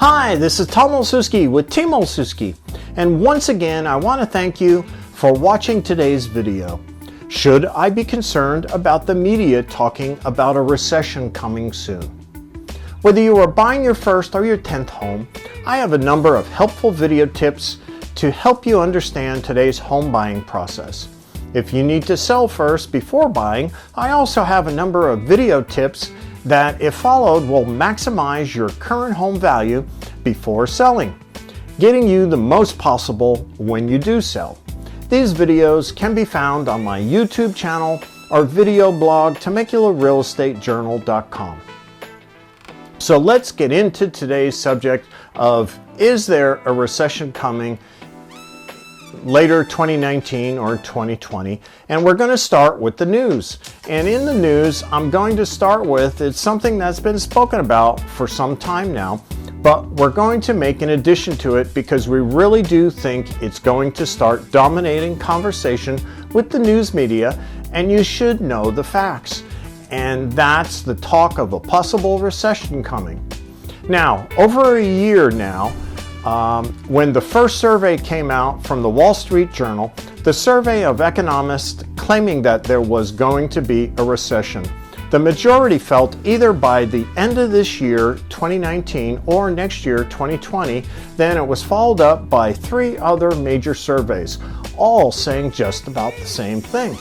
Hi, this is Tom Olsewski with Team Olsewski, and once again I want to thank you for watching today's video. Should I be concerned about the media talking about a recession coming soon? Whether you are buying your first or your 10th home, I have a number of helpful video tips to help you understand today's home buying process. If you need to sell first before buying, I also have a number of video tips that, if followed, will maximize your current home value before selling, getting you the most possible when you do sell. These videos can be found on my YouTube channel or video blog, TemeculaRealEstateJournal.com. So let's get into today's subject of, is there a recession coming later 2019 or 2020? And we're going to start with the news. And in the news, I'm going to start with, it's something that's been spoken about for some time now, but we're going to make an addition to it because we really do think it's going to start dominating conversation with the news media, and you should know the facts. And that's the talk of a possible recession coming. Now, over a year now, when the first survey came out from the Wall Street Journal, the survey of economists claiming that there was going to be a recession, the majority felt either by the end of this year, 2019, or next year, 2020. Then it was followed up by 3 other major surveys, all saying just about the same thing.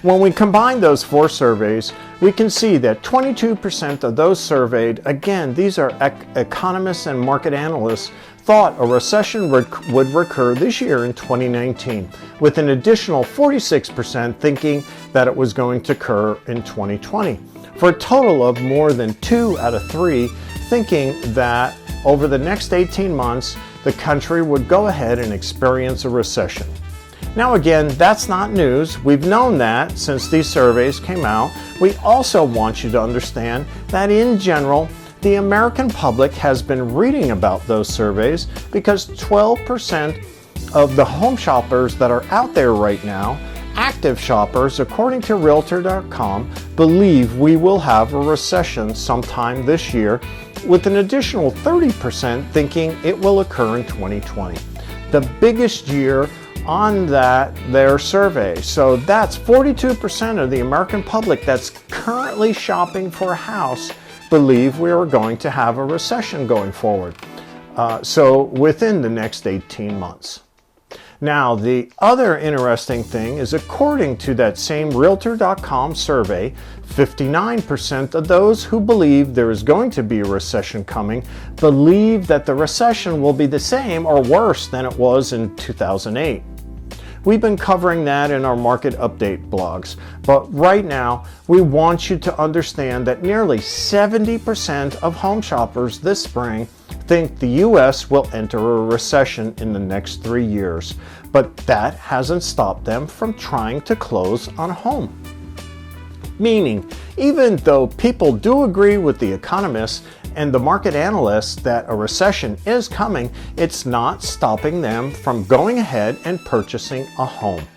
When we combine those 4 surveys, we can see that 22% of those surveyed, again, these are economists and market analysts, thought a recession would recur this year in 2019, with an additional 46% thinking that it was going to occur in 2020, for a total of more than 2 out of 3 thinking that over the next 18 months, the country would go ahead and experience a recession. Now again, that's not news. We've known that since these surveys came out. We also want you to understand that in general, the American public has been reading about those surveys because 12% of the home shoppers that are out there right now, active shoppers, according to Realtor.com, believe we will have a recession sometime this year, with an additional 30% thinking it will occur in 2020. The biggest year on their survey. So that's 42% of the American public that's currently shopping for a house believe we are going to have a recession going forward. So within the next 18 months. Now, the other interesting thing is, according to that same Realtor.com survey, 59% of those who believe there is going to be a recession coming believe that the recession will be the same or worse than it was in 2008. We've been covering that in our market update blogs, but right now we want you to understand that nearly 70% of home shoppers this spring think the U.S. will enter a recession in the next 3 years, but that hasn't stopped them from trying to close on a home. Meaning, even though people do agree with the economists and the market analysts that a recession is coming, it's not stopping them from going ahead and purchasing a home.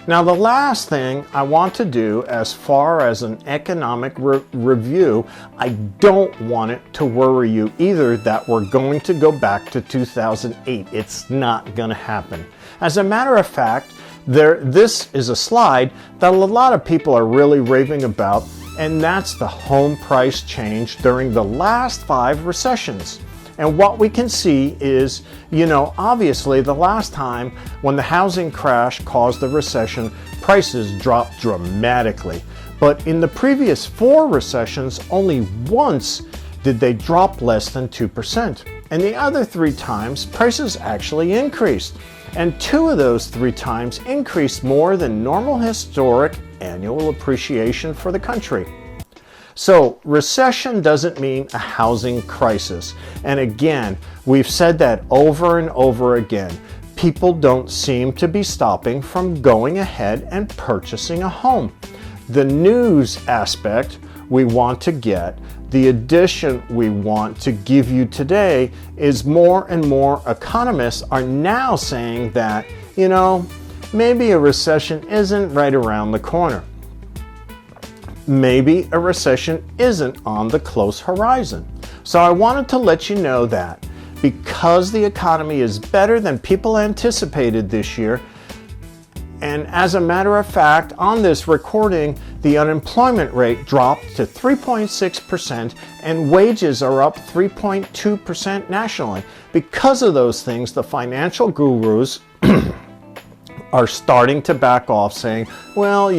Now, the last thing I want to do as far as an economic review, I don't want it to worry you either that we're going to go back to 2008. It's not going to happen. As a matter of fact, this is a slide that a lot of people are really raving about, and that's the home price change during the last 5 recessions. And what we can see is, obviously the last time when the housing crash caused a recession, prices dropped dramatically. But in the previous 4 recessions, only once did they drop less than 2%. And the other 3 times, prices actually increased. And 2 of those 3 times increased more than normal historic annual appreciation for the country. So recession doesn't mean a housing crisis. And again, we've said that over and over again. People don't seem to be stopping from going ahead and purchasing a home. The news aspect we want to get, the addition we want to give you today, is more and more economists are now saying that, maybe a recession isn't right around the corner. Maybe a recession isn't on the close horizon. So I wanted to let you know that because the economy is better than people anticipated this year, and as a matter of fact, on this recording, the unemployment rate dropped to 3.6% and wages are up 3.2% nationally. Because of those things, the financial gurus are starting to back off, saying, well,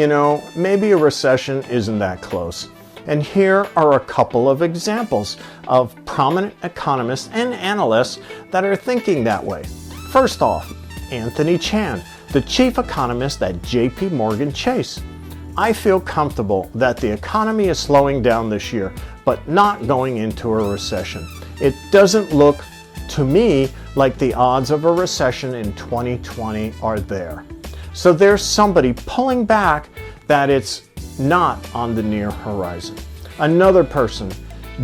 maybe a recession isn't that close. And here are a couple of examples of prominent economists and analysts that are thinking that way. First off, Anthony Chan, the chief economist at JP Morgan Chase. I feel comfortable that the economy is slowing down this year, but not going into a recession. It doesn't look to me like the odds of a recession in 2020 are there. So there's somebody pulling back that it's not on the near horizon. Another person,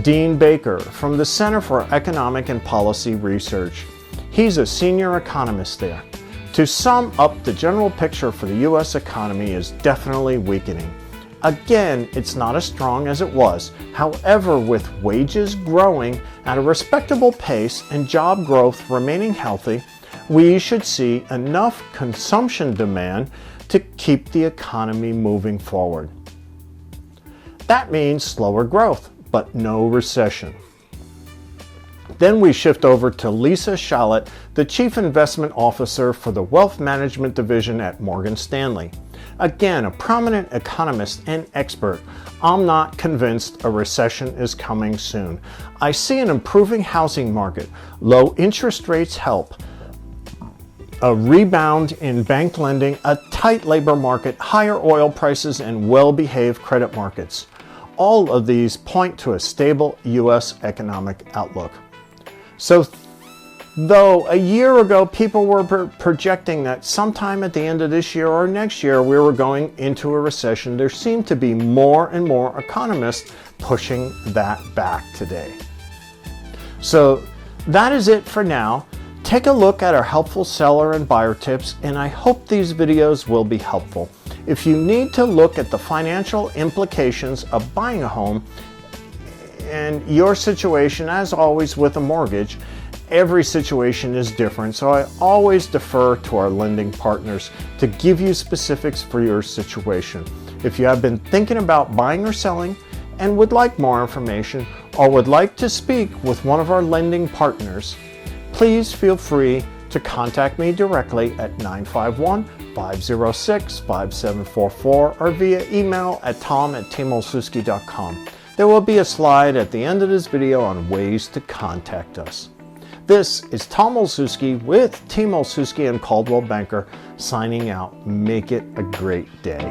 Dean Baker from the Center for Economic and Policy Research. He's a senior economist there. To sum up, the general picture for the U.S. economy is definitely weakening. Again, it's not as strong as it was. However, with wages growing at a respectable pace and job growth remaining healthy, we should see enough consumption demand to keep the economy moving forward. That means slower growth, but no recession. Then we shift over to Lisa Shallett, the Chief Investment Officer for the Wealth Management Division at Morgan Stanley. Again, a prominent economist and expert. I'm not convinced a recession is coming soon. I see an improving housing market. Low interest rates help. A rebound in bank lending, a tight labor market, higher oil prices, and well-behaved credit markets. All of these point to a stable U.S. economic outlook. So, though a year ago people were projecting that sometime at the end of this year or next year we were going into a recession, there seem to be more and more economists pushing that back today. So that is it for now. Take a look at our helpful seller and buyer tips, and I hope these videos will be helpful. If you need to look at the financial implications of buying a home and your situation, as always with a mortgage, every situation is different, so I always defer to our lending partners to give you specifics for your situation. If you have been thinking about buying or selling and would like more information or would like to speak with one of our lending partners, please feel free to contact me directly at 951-506-5744 or via email at tom@teamolsewski.com. There will be a slide at the end of this video on ways to contact us. This is Tom Olsewski with Team Olsewski and Coldwell Banker signing out. Make it a great day.